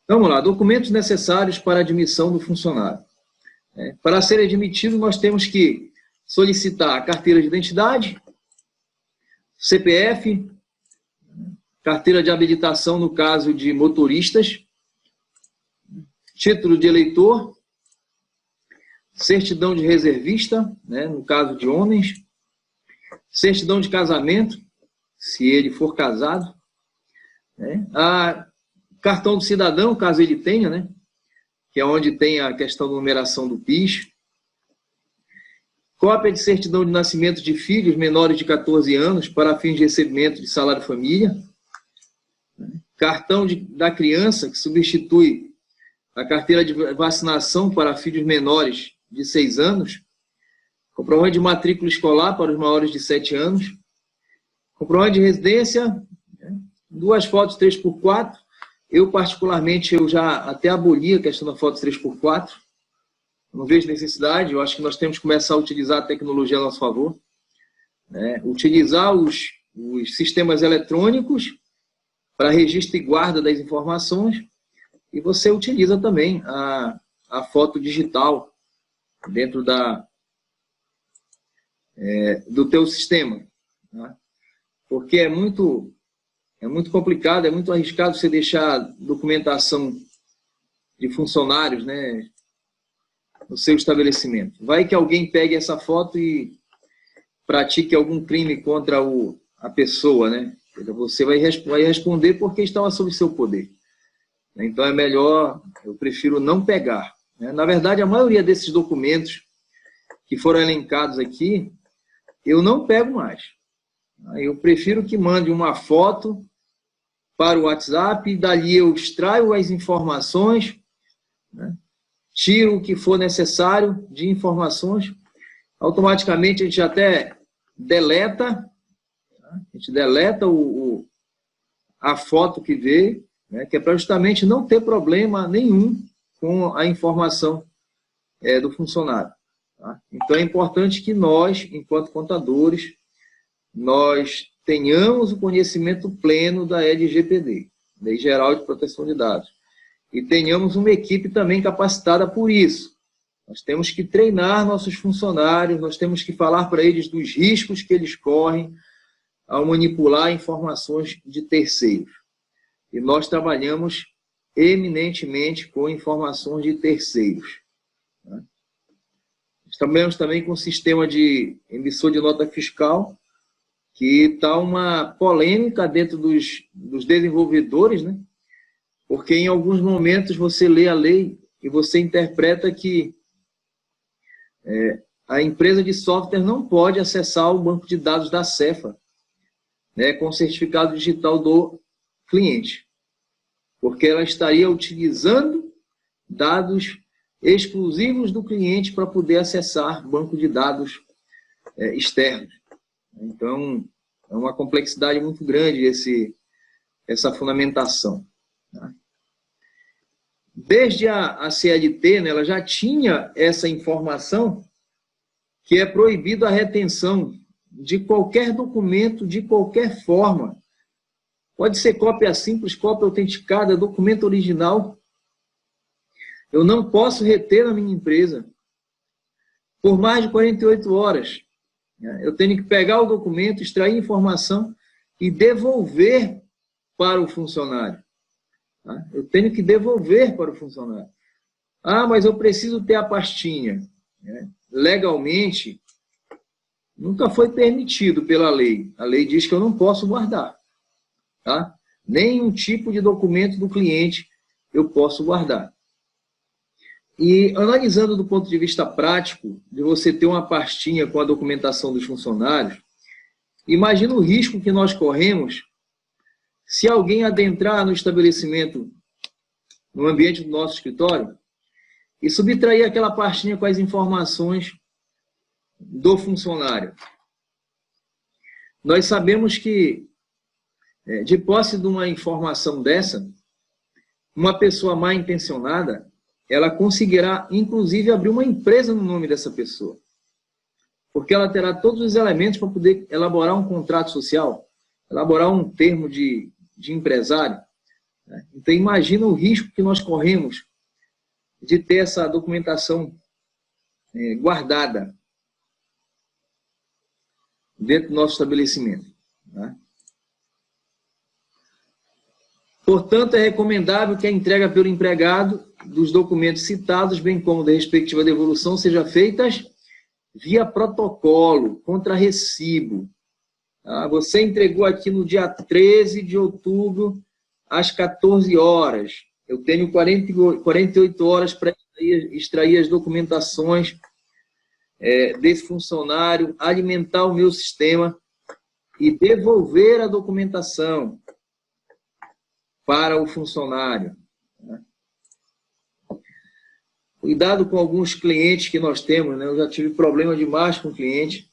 Então, vamos lá, documentos necessários para a admissão do funcionário. Para ser admitido, nós temos que solicitar a carteira de identidade, CPF, carteira de habilitação no caso de motoristas, título de eleitor, certidão de reservista, no caso de homens, certidão de casamento, se ele for casado, cartão do cidadão, caso ele tenha, que é onde tem a questão da numeração do PIS, cópia de certidão de nascimento de filhos menores de 14 anos para fins de recebimento de salário família, cartão da criança, que substitui a carteira de vacinação para filhos menores de 6 anos, comprovante de matrícula escolar para os maiores de 7 anos, comprovante de residência, 2 fotos 3x4. Eu, particularmente, já até aboli a questão da foto 3x4. Não vejo necessidade, eu acho que nós temos que começar a utilizar a tecnologia a nosso favor. Utilizar os sistemas eletrônicos para registro e guarda das informações, e você utiliza também a foto digital dentro do teu sistema. Porque é muito complicado, é muito arriscado você deixar documentação de funcionários, no seu estabelecimento. Vai que alguém pegue essa foto e pratique algum crime contra a pessoa, Você vai responder porque estava sob seu poder. Então é melhor, eu prefiro não pegar. Na verdade, a maioria desses documentos que foram elencados aqui, eu não pego mais. Eu prefiro que mande uma foto para o WhatsApp, e dali eu extraio as informações, tiro o que for necessário de informações, automaticamente a gente até deleta, a foto que veio, que é para justamente não ter problema nenhum com a informação do funcionário. Então é importante que nós, enquanto contadores, nós tenhamos o conhecimento pleno da LGPD, Lei Geral de Proteção de Dados, e tenhamos uma equipe também capacitada por isso. Nós temos que treinar nossos funcionários, nós temos que falar para eles dos riscos que eles correm ao manipular informações de terceiros. E nós trabalhamos eminentemente com informações de terceiros. Nós trabalhamos também com o sistema de emissor de nota fiscal, que está uma polêmica dentro dos desenvolvedores, porque em alguns momentos você lê a lei e você interpreta que a empresa de software não pode acessar o banco de dados da Cefa, com o certificado digital do cliente, porque ela estaria utilizando dados exclusivos do cliente para poder acessar banco de dados externos. Então, é uma complexidade muito grande essa fundamentação. Desde a CLT, ela já tinha essa informação que é proibido a retenção de qualquer documento, de qualquer forma. Pode ser cópia simples, cópia autenticada, documento original. Eu não posso reter na minha empresa por mais de 48 horas. Eu tenho que pegar o documento, extrair informação e devolver para o funcionário. Eu tenho que devolver para o funcionário. Mas eu preciso ter a pastinha. Legalmente, nunca foi permitido pela lei. A lei diz que eu não posso guardar. Nenhum tipo de documento do cliente eu posso guardar. E analisando do ponto de vista prático, de você ter uma pastinha com a documentação dos funcionários, imagina o risco que nós corremos se alguém adentrar no estabelecimento, no ambiente do nosso escritório, e subtrair aquela pastinha com as informações do funcionário. Nós sabemos que, de posse de uma informação dessa, uma pessoa mal intencionada, ela conseguirá, inclusive, abrir uma empresa no nome dessa pessoa. Porque ela terá todos os elementos para poder elaborar um contrato social, elaborar um termo de empresário, né? Então, imagina o risco que nós corremos de ter essa documentação guardada dentro do nosso estabelecimento, né? Portanto, é recomendável que a entrega pelo empregado dos documentos citados, bem como da respectiva devolução, seja feita via protocolo, contra recibo. Você entregou aqui no dia 13 de outubro, às 14 horas. Eu tenho 48 horas para extrair as documentações desse funcionário, alimentar o meu sistema e devolver a documentação para o funcionário. Cuidado com alguns clientes que nós temos, né? Eu já tive problema demais com o cliente,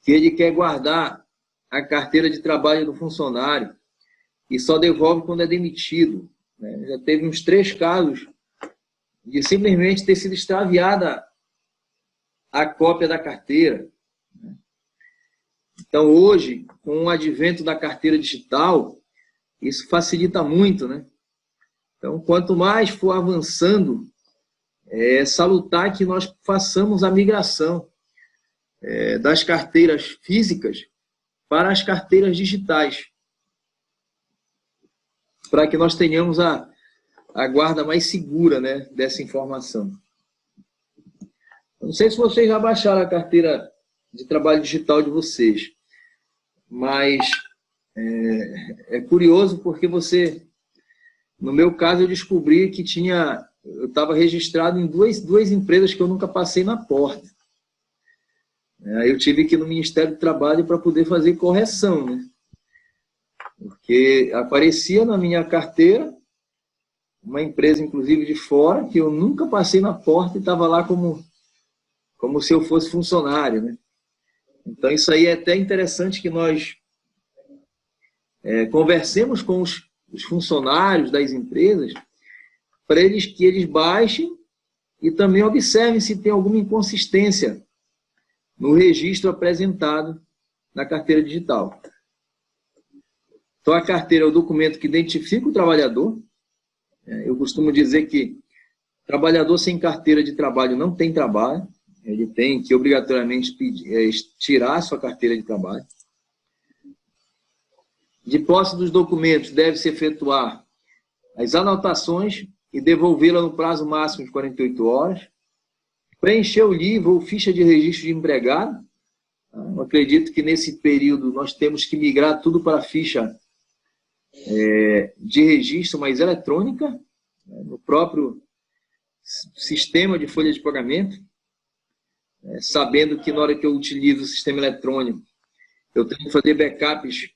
que ele quer guardar a carteira de trabalho do funcionário e só devolve quando é demitido, né? Já teve uns 3 casos de simplesmente ter sido extraviada a cópia da carteira. Então, hoje, com o advento da carteira digital, isso facilita muito, né? Então, quanto mais for avançando, é salutar que nós façamos a migração das carteiras físicas para as carteiras digitais, para que nós tenhamos a guarda mais segura, né, dessa informação. Não sei se vocês já baixaram a carteira de trabalho digital de vocês, mas é curioso porque no meu caso, eu descobri que eu estava registrado em duas empresas que eu nunca passei na porta. Aí eu tive que ir no Ministério do Trabalho para poder fazer correção, né? Porque aparecia na minha carteira uma empresa, inclusive de fora, que eu nunca passei na porta e estava lá como se eu fosse funcionário, né? Então, isso aí é até interessante que nós conversemos com os funcionários das empresas para que eles baixem e também observem se tem alguma inconsistência no registro apresentado na carteira digital. Então, a carteira é o documento que identifica o trabalhador. Eu costumo dizer que trabalhador sem carteira de trabalho não tem trabalho. Ele tem que obrigatoriamente tirar a sua carteira de trabalho. De posse dos documentos, deve-se efetuar as anotações e devolvê-la no prazo máximo de 48 horas. Preencher o livro ou ficha de registro de empregado. Eu acredito que nesse período nós temos que migrar tudo para a ficha de registro, mas eletrônica, no próprio sistema de folha de pagamento, sabendo que na hora que eu utilizo o sistema eletrônico, eu tenho que fazer backups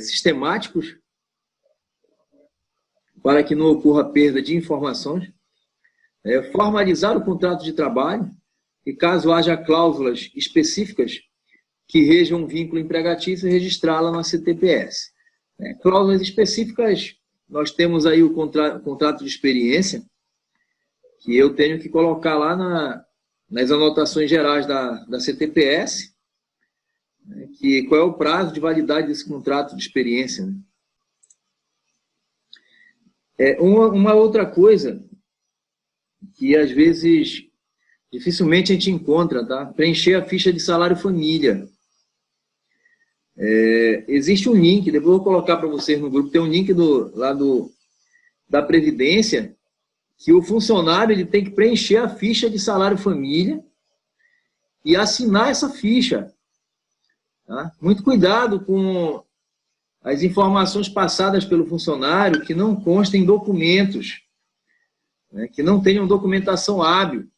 sistemáticos para que não ocorra perda de informações. Formalizar o contrato de trabalho e, caso haja cláusulas específicas que rejam um vínculo empregatício, registrá-la na CTPS. Cláusulas específicas, nós temos aí o contrato de experiência, que eu tenho que colocar lá nas anotações gerais da CTPS, que qual é o prazo de validade desse contrato de experiência, né? Uma outra coisa que às vezes dificilmente a gente encontra, tá? Preencher a ficha de salário família. Existe um link, depois eu vou colocar para vocês no grupo, tem um link da Previdência, que o funcionário ele tem que preencher a ficha de salário família e assinar essa ficha. Tá? Muito cuidado com as informações passadas pelo funcionário que não constem em documentos, né, que não tenham documentação hábil,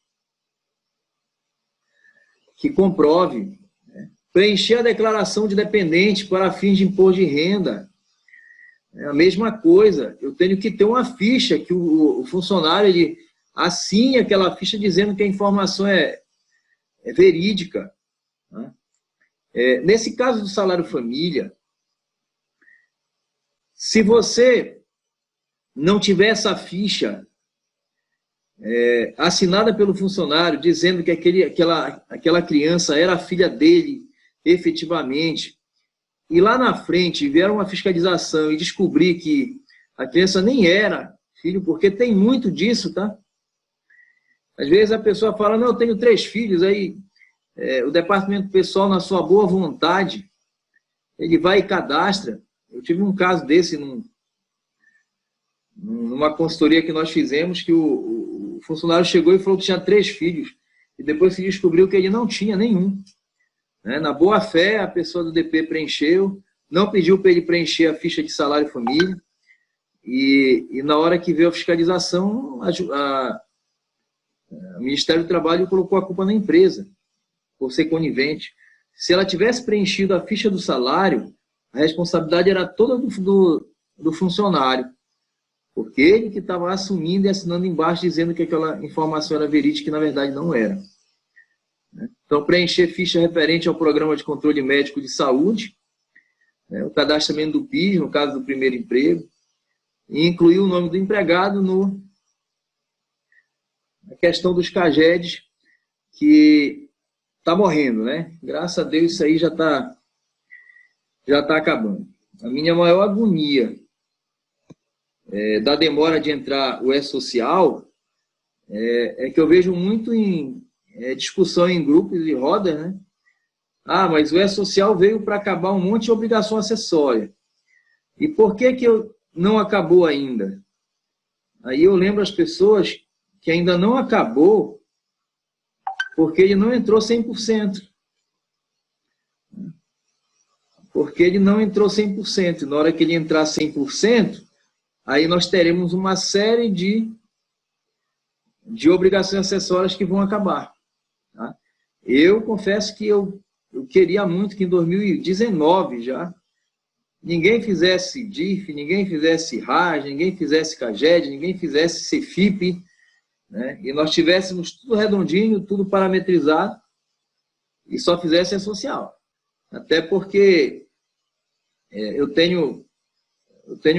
que comprove. Né? Preencher a declaração de dependente para fins de imposto de renda. É a mesma coisa, eu tenho que ter uma ficha que o funcionário ele assine aquela ficha dizendo que a informação é verídica. Né? Nesse caso do salário família, se você não tiver essa ficha assinada pelo funcionário, dizendo que aquela criança era a filha dele efetivamente, e lá na frente vier uma fiscalização e descobrir que a criança nem era filho, porque tem muito disso, tá? Às vezes a pessoa fala, não, eu tenho 3 filhos, aí o departamento pessoal, na sua boa vontade, ele vai e cadastra. Eu tive um caso desse numa consultoria que nós fizemos, que o funcionário chegou e falou que tinha 3 filhos, e depois se descobriu que ele não tinha nenhum. Né? Na boa fé, a pessoa do DP preencheu, não pediu para ele preencher a ficha de salário e família, e na hora que veio a fiscalização, o Ministério do Trabalho colocou a culpa na empresa, por ser conivente. Se ela tivesse preenchido a ficha do salário, a responsabilidade era toda do funcionário, porque ele que estava assumindo e assinando embaixo, dizendo que aquela informação era verídica, que na verdade não era. Então, preencher ficha referente ao programa de controle médico de saúde, o cadastramento do PIS, no caso do primeiro emprego, e incluir o nome do empregado na questão dos CAGEDs, que está morrendo, né? Graças a Deus isso aí já tá acabando. A minha maior agonia da demora de entrar o E-Social é que eu vejo muito em discussão em grupos e rodas, né? Ah, mas o E-Social veio para acabar um monte de obrigação acessória. E por que não acabou ainda? Aí eu lembro as pessoas que ainda não acabou porque ele não entrou 100%. Porque ele não entrou 100%. Na hora que ele entrar 100%, aí nós teremos uma série de obrigações acessórias que vão acabar. Tá? Eu confesso que eu queria muito que em 2019 já ninguém fizesse DIF, ninguém fizesse RAS, ninguém fizesse CAGED, ninguém fizesse CEFIP, né? E nós tivéssemos tudo redondinho, tudo parametrizado e só fizesse E-Social. Até porque eu tenho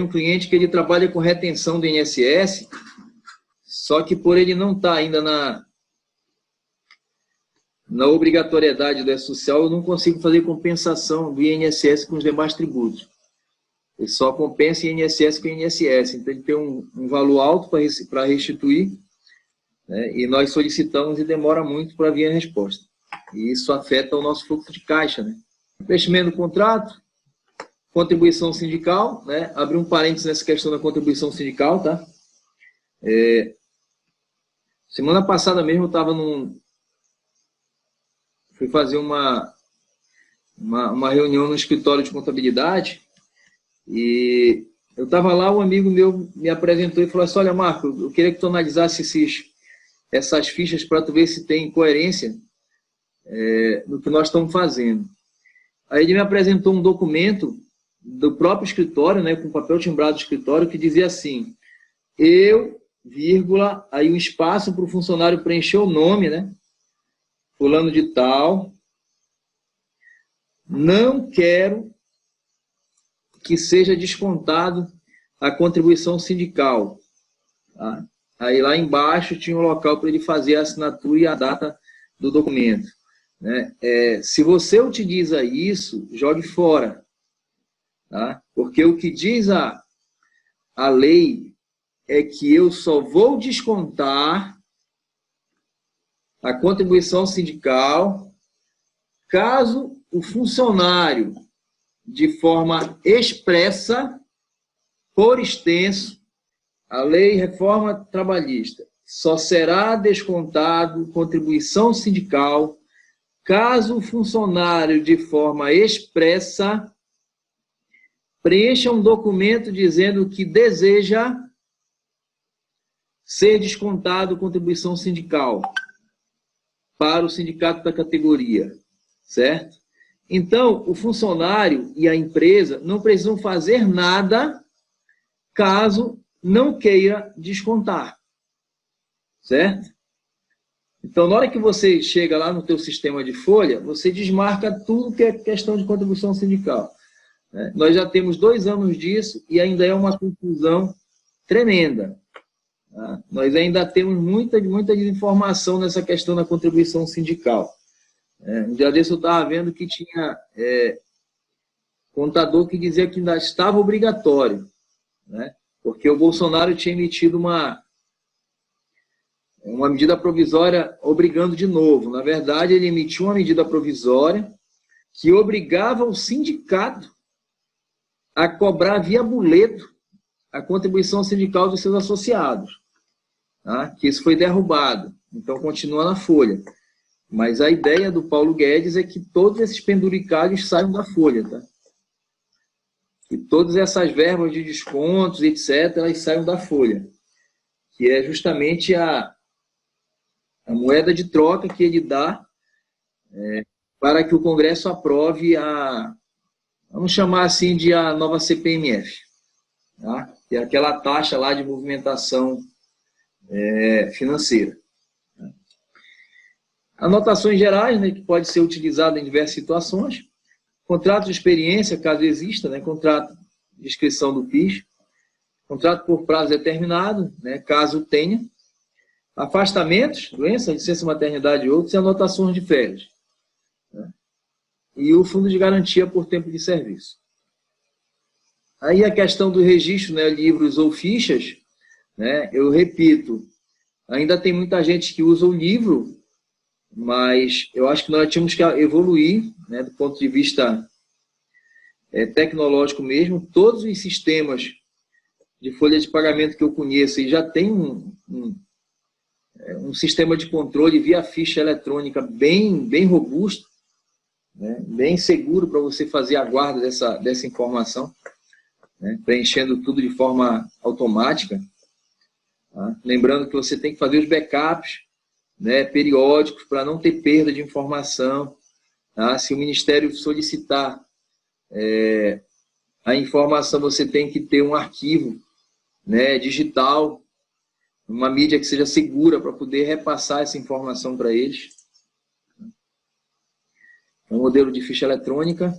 um cliente que ele trabalha com retenção do INSS, só que por ele não estar ainda na obrigatoriedade do E-Social, eu não consigo fazer compensação do INSS com os demais tributos. Ele só compensa INSS com INSS. Então, ele tem um valor alto para restituir, né? E nós solicitamos e demora muito para vir a resposta. E isso afeta o nosso fluxo de caixa, né? Investimento no contrato, contribuição sindical, né? Abrir um parênteses nessa questão da contribuição sindical, tá? Semana passada mesmo eu estava fui fazer uma reunião no escritório de contabilidade e eu estava lá, um amigo meu me apresentou e falou assim, olha, Marco, eu queria que tu analisasse essas fichas para tu ver se tem coerência no que nós estamos fazendo. Aí ele me apresentou um documento do próprio escritório, né, com papel timbrado do escritório, que dizia assim, vírgula, aí um espaço para o funcionário preencher o nome, né, fulano de tal, não quero que seja descontado a contribuição sindical. Tá? Aí lá embaixo tinha um local para ele fazer a assinatura e a data do documento. Né? Se você utiliza isso, jogue fora. Tá? Porque o que diz a lei é que eu só vou descontar a contribuição sindical caso o funcionário, de forma expressa, por extenso, a lei reforma trabalhista, só será descontado contribuição sindical caso o funcionário, de forma expressa, preencha um documento dizendo que deseja ser descontado contribuição sindical para o sindicato da categoria, certo? Então, o funcionário e a empresa não precisam fazer nada caso não queira descontar, certo? Então, na hora que você chega lá no teu sistema de folha, você desmarca tudo que é questão de contribuição sindical. Né? Nós já temos 2 anos disso e ainda é uma confusão tremenda. Tá? Nós ainda temos muita desinformação nessa questão da contribuição sindical. Um dia desse eu estava vendo que tinha contador que dizia que ainda estava obrigatório. Né? porque o Bolsonaro tinha emitido uma medida provisória obrigando de novo. Na verdade, ele emitiu uma medida provisória que obrigava o sindicato a cobrar via boleto a contribuição sindical dos seus associados. Tá? Que isso foi derrubado. Então, continua na folha. Mas a ideia do Paulo Guedes é que todos esses penduricalhos saiam da folha. Tá? Que todas essas verbas de descontos, etc., elas saiam da folha. Que é justamente a moeda de troca que ele dá para que o Congresso aprove vamos chamar assim de a nova CPMF, tá? Que é aquela taxa lá de movimentação financeira. Anotações gerais, né, que pode ser utilizada em diversas situações. Contrato de experiência, caso exista, né, contrato de inscrição do PIS. Contrato por prazo determinado, né, caso tenha. Afastamentos, doença, licença, maternidade e outros, e anotações de férias. Né? E o fundo de garantia por tempo de serviço. Aí a questão do registro, né, livros ou fichas, né, eu repito, ainda tem muita gente que usa o livro, mas eu acho que nós tínhamos que evoluir, né, do ponto de vista tecnológico mesmo. Todos os sistemas de folha de pagamento que eu conheço e já tem um sistema de controle via ficha eletrônica bem robusto, né, bem seguro para você fazer a guarda dessa informação, né, preenchendo tudo de forma automática. Tá? Lembrando que você tem que fazer os backups, né, periódicos para não ter perda de informação. Tá? Se o Ministério solicitar a informação, você tem que ter um arquivo, né, digital, uma mídia que seja segura para poder repassar essa informação para eles. É um modelo de ficha eletrônica.